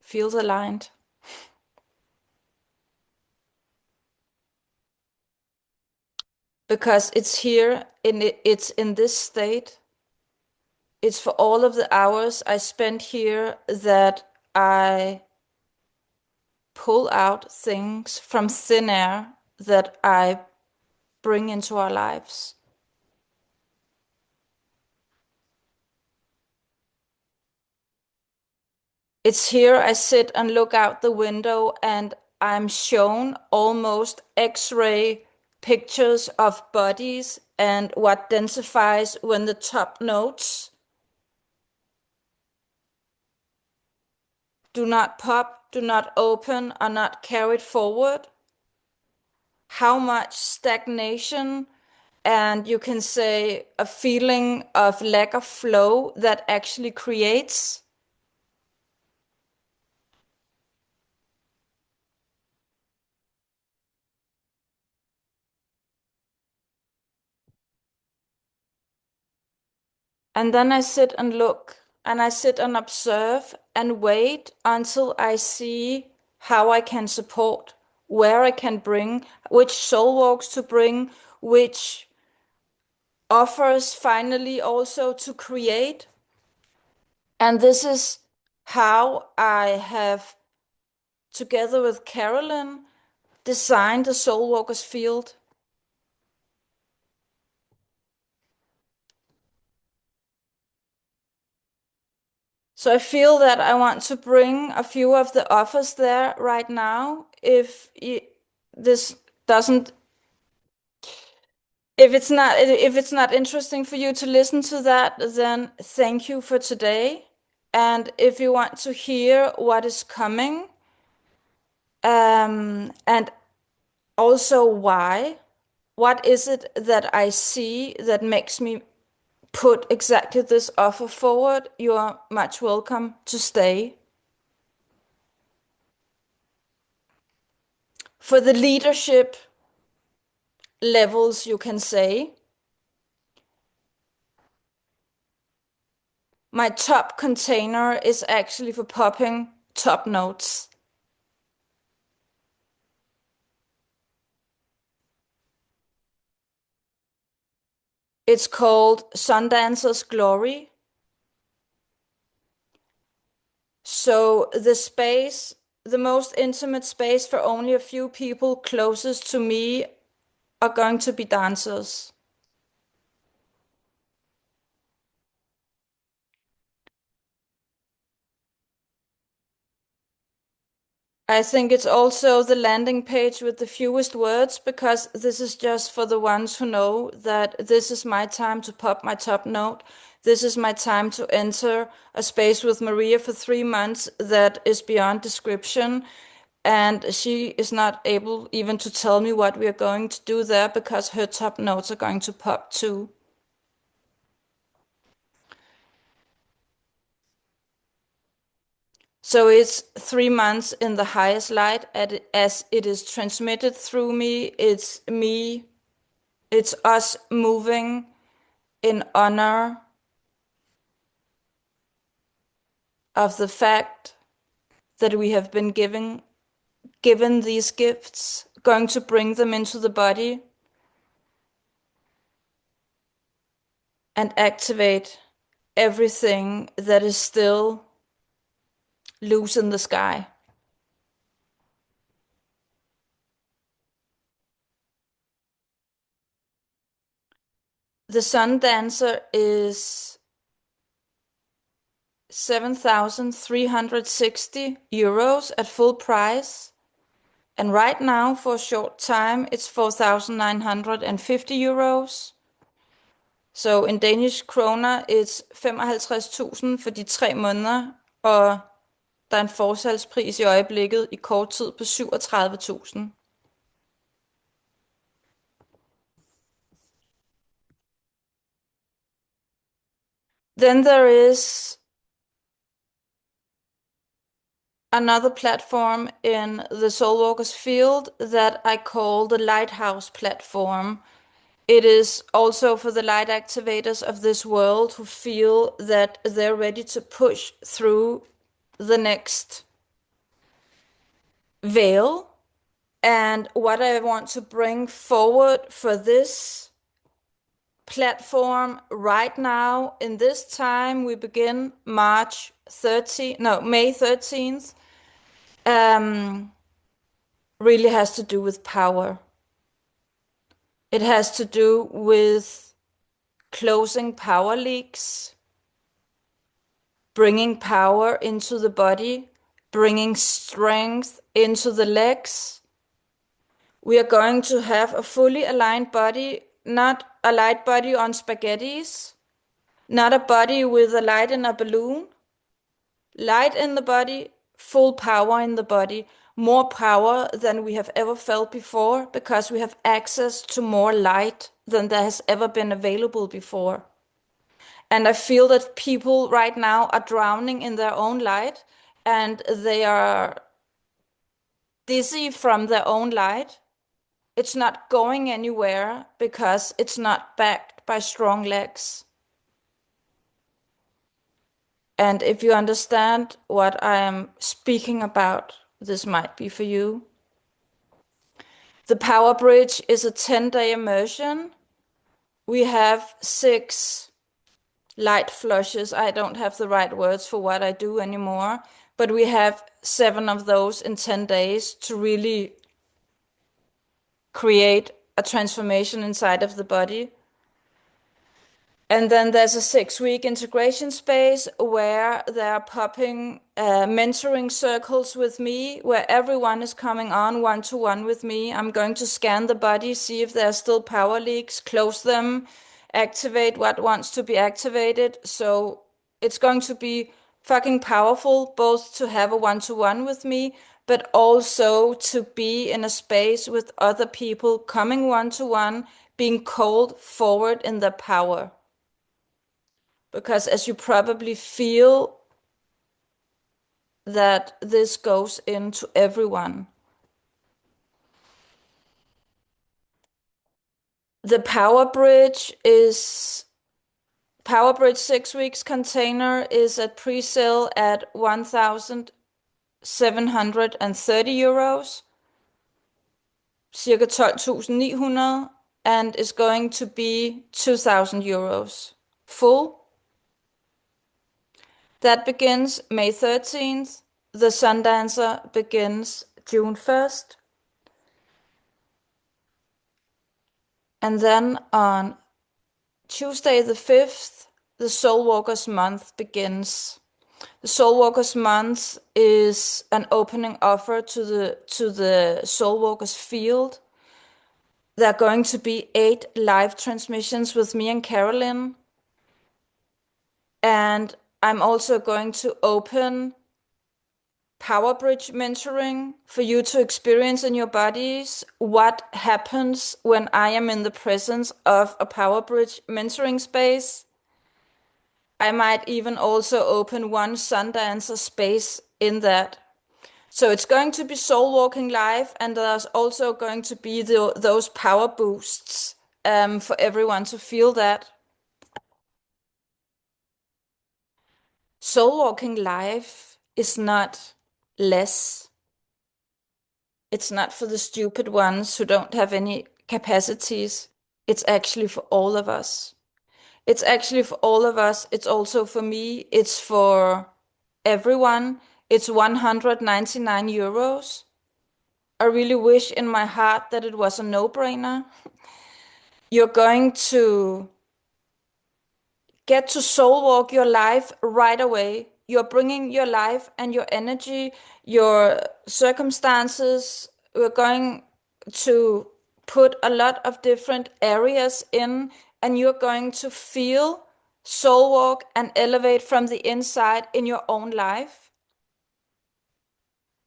feels aligned. Because it's here, it's in this state. It's for all of the hours I spent here that I pull out things from thin air that I bring into our lives. It's here I sit and look out the window and I'm shown almost X-ray pictures of bodies and what densifies when the top notes do not pop, do not open, are not carried forward. How much stagnation and you can say a feeling of lack of flow that actually creates. And then I sit and look and I sit and observe and wait until I see how I can support, where I can bring, which soul walks to bring, which offers finally also to create. And this is how I have, together with Carolyn, designed the Soul Walkers field. So I feel that I want to bring a few of the offers there right now. This doesn't, if it's not interesting for you to listen to that, then thank you for today. And if you want to hear what is coming, and also why, what is it that I see that makes me put exactly this offer forward, you are much welcome to stay. For the leadership levels, you can say, my top container is actually for popping top notes. It's called Sundancer's Glory. So the space, the most intimate space for only a few people closest to me are going to be dancers. I think it's also the landing page with the fewest words because this is just for the ones who know that this is my time to pop my top note. This is my time to enter a space with Maria for 3 months that is beyond description. And she is not able even to tell me what we are going to do there because her top notes are going to pop too. So it's 3 months in the highest light as it is transmitted through me. It's me, it's us moving in honor of the fact that we have been given these gifts, going to bring them into the body and activate everything that is still loose in the sky. The Sun Dancer is 7,360 euros at full price. And right now, for a short time, it's 4,950 euros. So in Danish kroner, it's 55.000 for de 3 måneder, og der er en forsalgspris i øjeblikket i kort tid på 37.000. Then there is another platform in the Soul Walkers field that I call the Lighthouse platform. It is also for the light activators of this world who feel that they're ready to push through the next veil. And what I want to bring forward for this platform right now in this time, we begin May 13th, really has to do with power. It has to do with closing power leaks, bringing power into the body, bringing strength into the legs. We are going to have a fully aligned body, not a light body on spaghettis, not a body with a light in a balloon. Light in the body, full power in the body, more power than we have ever felt before because we have access to more light than there has ever been available before. And I feel that people right now are drowning in their own light and they are dizzy from their own light. It's not going anywhere because it's not backed by strong legs. And if you understand what I am speaking about, this might be for you. The Power Bridge is a 10-day immersion. We have 6 light flushes. I don't have the right words for what I do anymore, but we have 7 of those in 10 days to really create a transformation inside of the body. And then there's a 6-week integration space where they're popping mentoring circles with me, where everyone is coming on one-to-one with me. I'm going to scan the body, see if there are still power leaks, close them, activate what wants to be activated. So it's going to be fucking powerful, both to have a one-to-one with me, but also to be in a space with other people coming one-to-one, being called forward in their power. Because as you probably feel that this goes into everyone. The Power Bridge 6 weeks container is at pre-sale at 1,730 euros, circa 12.900, and is going to be 2,000 euros full. That begins May 13th. The Sun Dancer begins June 1st. And then on Tuesday the 5th, the Soul Walkers month begins. The Soul Walkers Month is an opening offer to the Soul Walkers field. There are going to be 8 live transmissions with me and Carolyn. And I'm also going to open Power Bridge mentoring for you to experience in your bodies what happens when I am in the presence of a Power Bridge mentoring space. I might even also open one sun dancer space in that. So it's going to be soul walking live, and there's also going to be those power boosts for everyone to feel that. Soul walking live is not less. It's not for the stupid ones who don't have any capacities. It's actually for all of us. It's actually for all of us. It's also for me. It's for everyone. It's 199 euros. I really wish in my heart that it was a no-brainer. You're going to get to soul walk your life right away. You're bringing your life and your energy, your circumstances. We're going to put a lot of different areas in, and you're going to feel soul walk and elevate from the inside in your own life.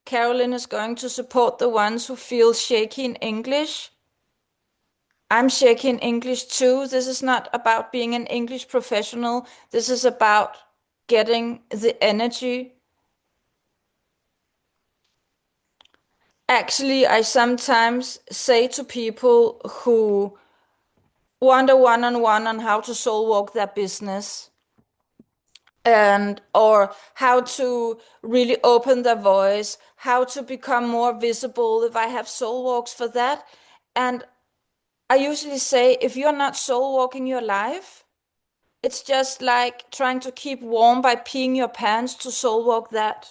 Carolyn is going to support the ones who feel shaky in English. I'm shaky in English too. This is not about being an English professional. This is about getting the energy. Actually, I sometimes say to people who wonder one-on-one on how to soul walk their business and or how to really open their voice, how to become more visible if I have soul walks for that. And I usually say, if you're not soul walking your life, it's just like trying to keep warm by peeing your pants to soul walk that.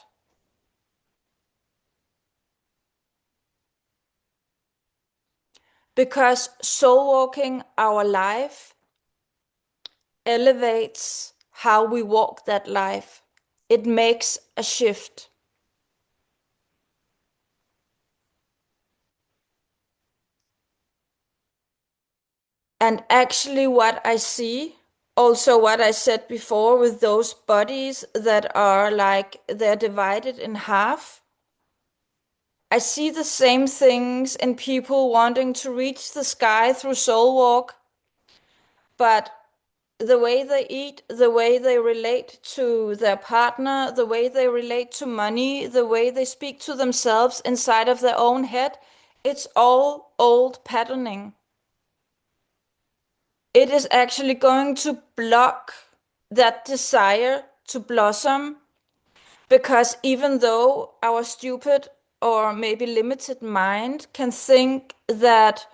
Because soul walking our life elevates how we walk that life. It makes a shift. And actually, what I see, also what I said before with those bodies that are like they're divided in half, I see the same things in people wanting to reach the sky through soul walk, but the way they eat, the way they relate to their partner, the way they relate to money, the way they speak to themselves inside of their own head, it's all old patterning. It is actually going to block that desire to blossom because even though our stupid or maybe limited mind can think that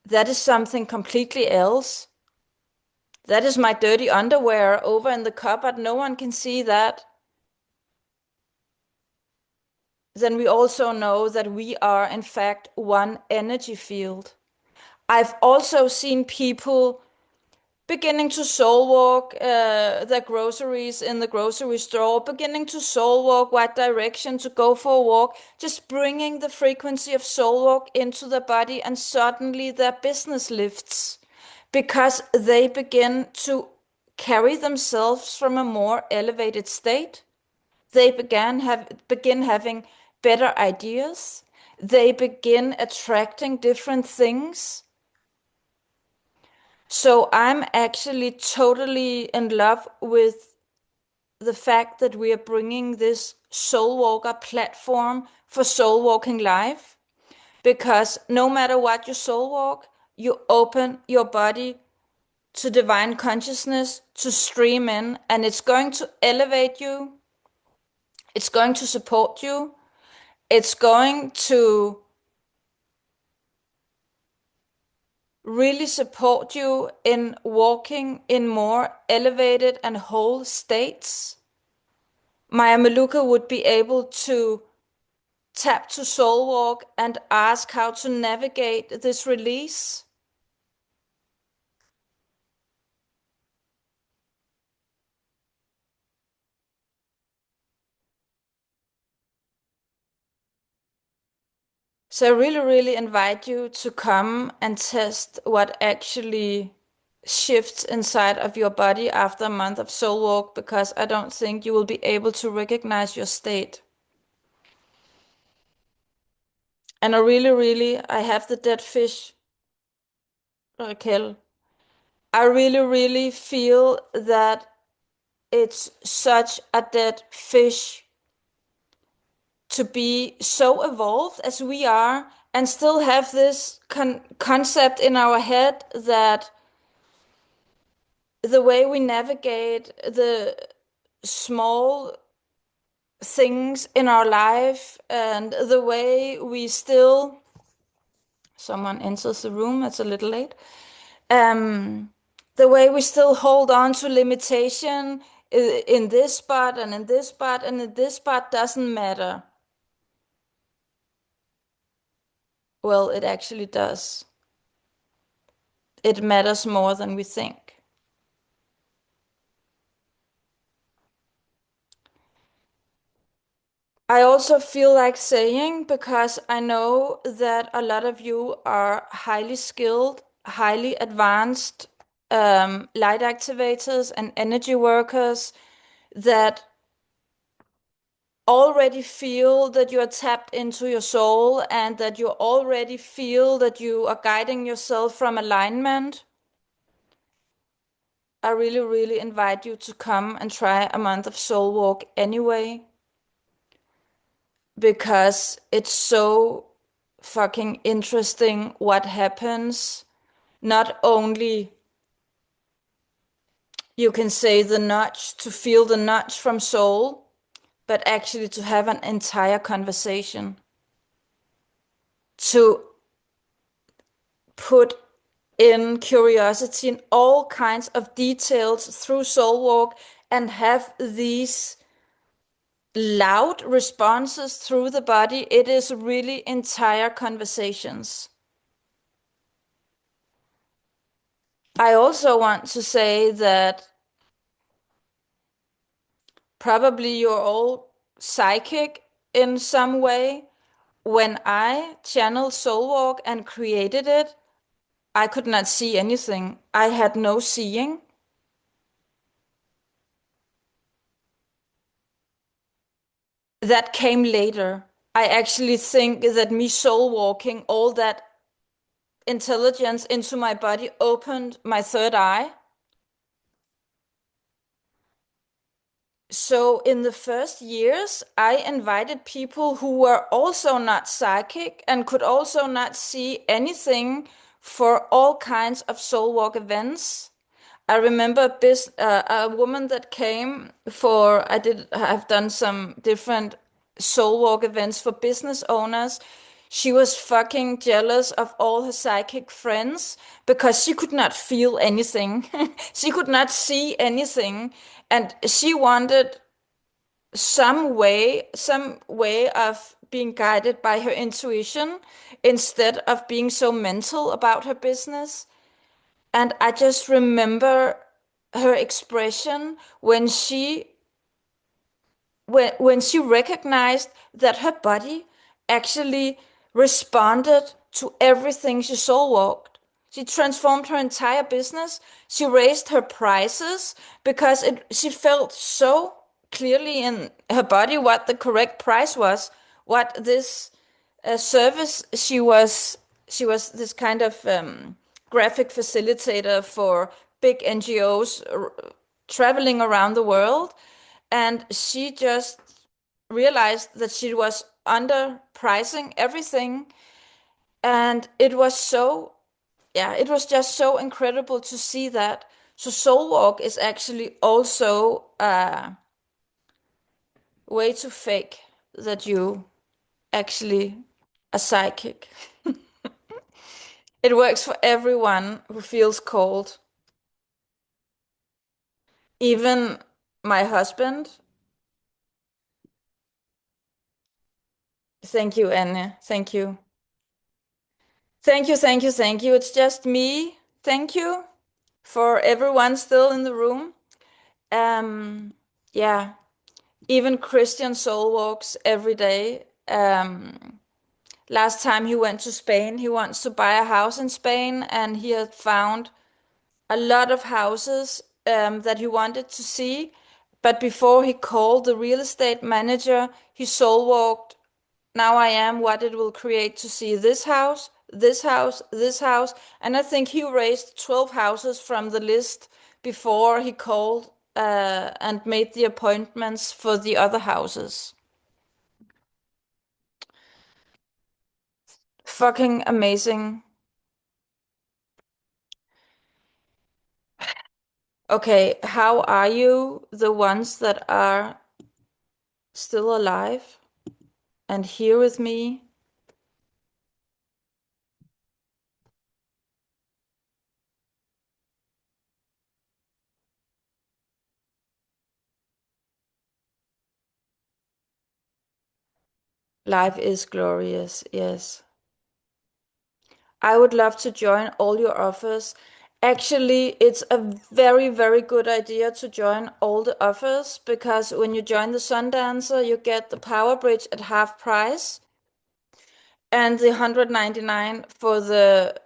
that is something completely else, that is my dirty underwear over in the cupboard, no one can see that, then we also know that we are in fact one energy field. I've also seen people beginning to soul walk their groceries in the grocery store, beginning to soul walk what direction to go for a walk, just bringing the frequency of soul walk into their body, and suddenly their business lifts because they begin to carry themselves from a more elevated state. They begin having better ideas. They begin attracting different things. So I'm actually totally in love with the fact that we are bringing this Soul Walker platform for soul walking life. Because no matter what you soul walk, you open your body to divine consciousness to stream in, and it's going to elevate you. It's going to support you. It's going to really support you in walking in more elevated and whole states. Maya Maluka would be able to tap to soul walk and ask how to navigate this release. So I really, really invite you to come and test what actually shifts inside of your body after a month of soul walk, because I don't think you will be able to recognize your state. And I really, really, I have the dead fish, Raquel. I really, really feel that it's such a dead fish to be so evolved as we are and still have this concept in our head that the way we navigate the small things in our life and the way we still, someone enters the room, it's a little late. The way we still hold on to limitation in this spot and in this spot and in this spot doesn't matter. Well, it actually does. It matters more than we think. I also feel like saying, because I know that a lot of you are highly skilled, highly advanced light activators and energy workers that already feel that you are tapped into your soul and that you already feel that you are guiding yourself from alignment. I really, really invite you to come and try a month of soul walk anyway, because it's so fucking interesting what happens. Not only you can say the nudge, to feel the nudge from soul, but actually to have an entire conversation, to put in curiosity in all kinds of details through soul walk and have these loud responses through the body. It is really entire conversations. I also want to say that probably you're all psychic in some way. When I channeled Soul Walk and created it, I could not see anything. I had no seeing. That came later. I actually think that me soul walking, all that intelligence into my body opened my third eye. So in the first years, I invited people who were also not psychic and could also not see anything for all kinds of soul walk events. I remember a woman that came for, have done some different soul walk events for business owners. She was fucking jealous of all her psychic friends because she could not feel anything. She could not see anything. And she wanted some way of being guided by her intuition instead of being so mental about her business. And I just remember her expression when she recognized that her body actually responded to everything she soul walked. She transformed her entire business. She raised her prices because she felt so clearly in her body what the correct price was, what this service she was this kind of graphic facilitator for big NGOs traveling around the world, and she just realized that she was underpricing everything, and it was so, yeah, it was just so incredible to see that. So soul walk is actually also a way to fake that you actually a psychic. It works for everyone who feels cold. Even my husband. Thank you, Anne. Thank you. Thank you, thank you, thank you. It's just me. Thank you for everyone still in the room. Um, yeah, even Christian soul walks every day. Last time he went to Spain, he wants to buy a house in Spain, and he had found a lot of houses that he wanted to see. But before he called the real estate manager, he soul walked. Now I am what it will create to see this house, this house, this house. And I think he raised 12 houses from the list before he called and made the appointments for the other houses. Fucking amazing. Okay, how are you, the ones that are still alive and here with me? Life is glorious, yes. I would love to join all your offers. Actually, it's a very, very good idea to join all the offers because when you join the Sundancer, you get the Power Bridge at half price and the 199 for the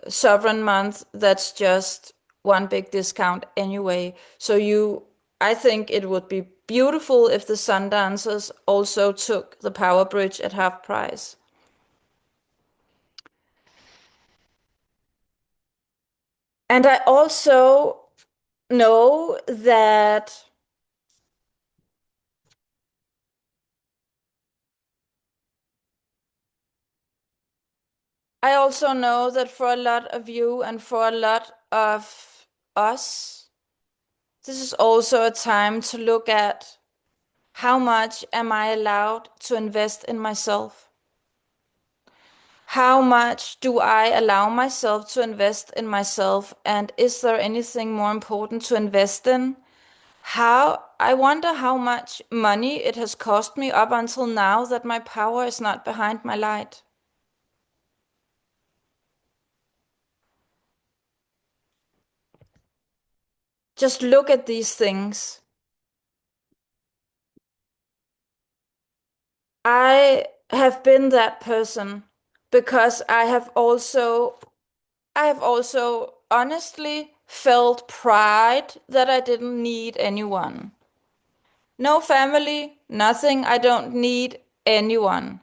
Sovereign month. That's just one big discount anyway. I think it would be beautiful if the Sundancers also took the Power Bridge at half price. And know that I also know that for a lot of you and for a lot of us, this is also a time to look at how much am I allowed to invest in myself? How much do I allow myself to invest in myself? And is there anything more important to invest in? I wonder how much money it has cost me up until now that my power is not behind my light. Just look at these things. I have been that person because I have also honestly felt pride that I didn't need anyone. No family, nothing. I don't need anyone.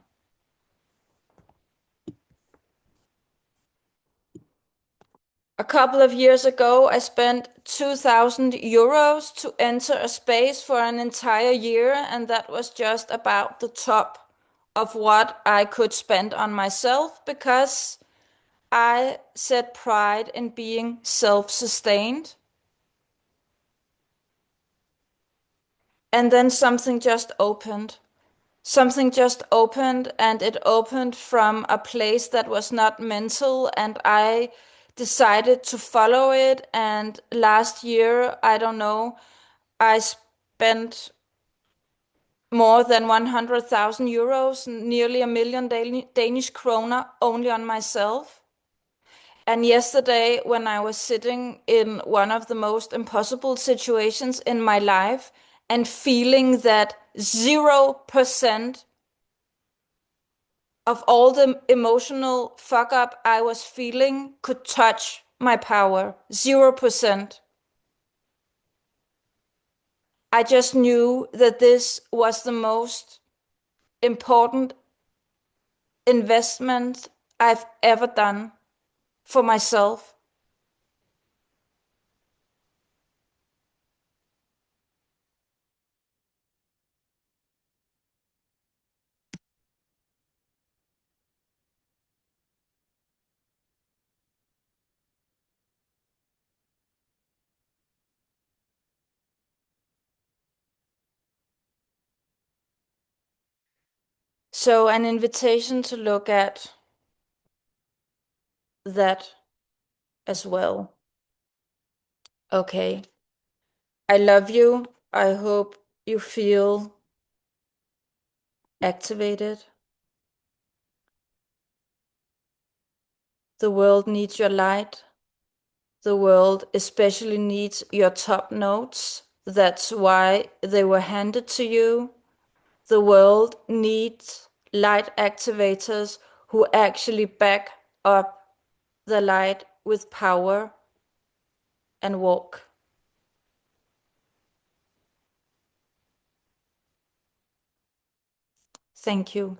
A couple of years ago, I spent 2,000 euros to enter a space for an entire year, and that was just about the top of what I could spend on myself because I set pride in being self-sustained. And then something just opened. Something just opened, and it opened from a place that was not mental, and I decided to follow it. And last year, I don't know, I spent more than 100,000 euros, nearly a million Danish kroner, only on myself. And yesterday, when I was sitting in one of the most impossible situations in my life and feeling that 0% of all the emotional fuck up I was feeling could touch my power, 0%. I just knew that this was the most important investment I've ever done for myself. So, an invitation to look at that as well. Okay. I love you. I hope you feel activated. The world needs your light. The world especially needs your top notes. That's why they were handed to you. The world needs light activators who actually back up the light with power and walk. Thank you.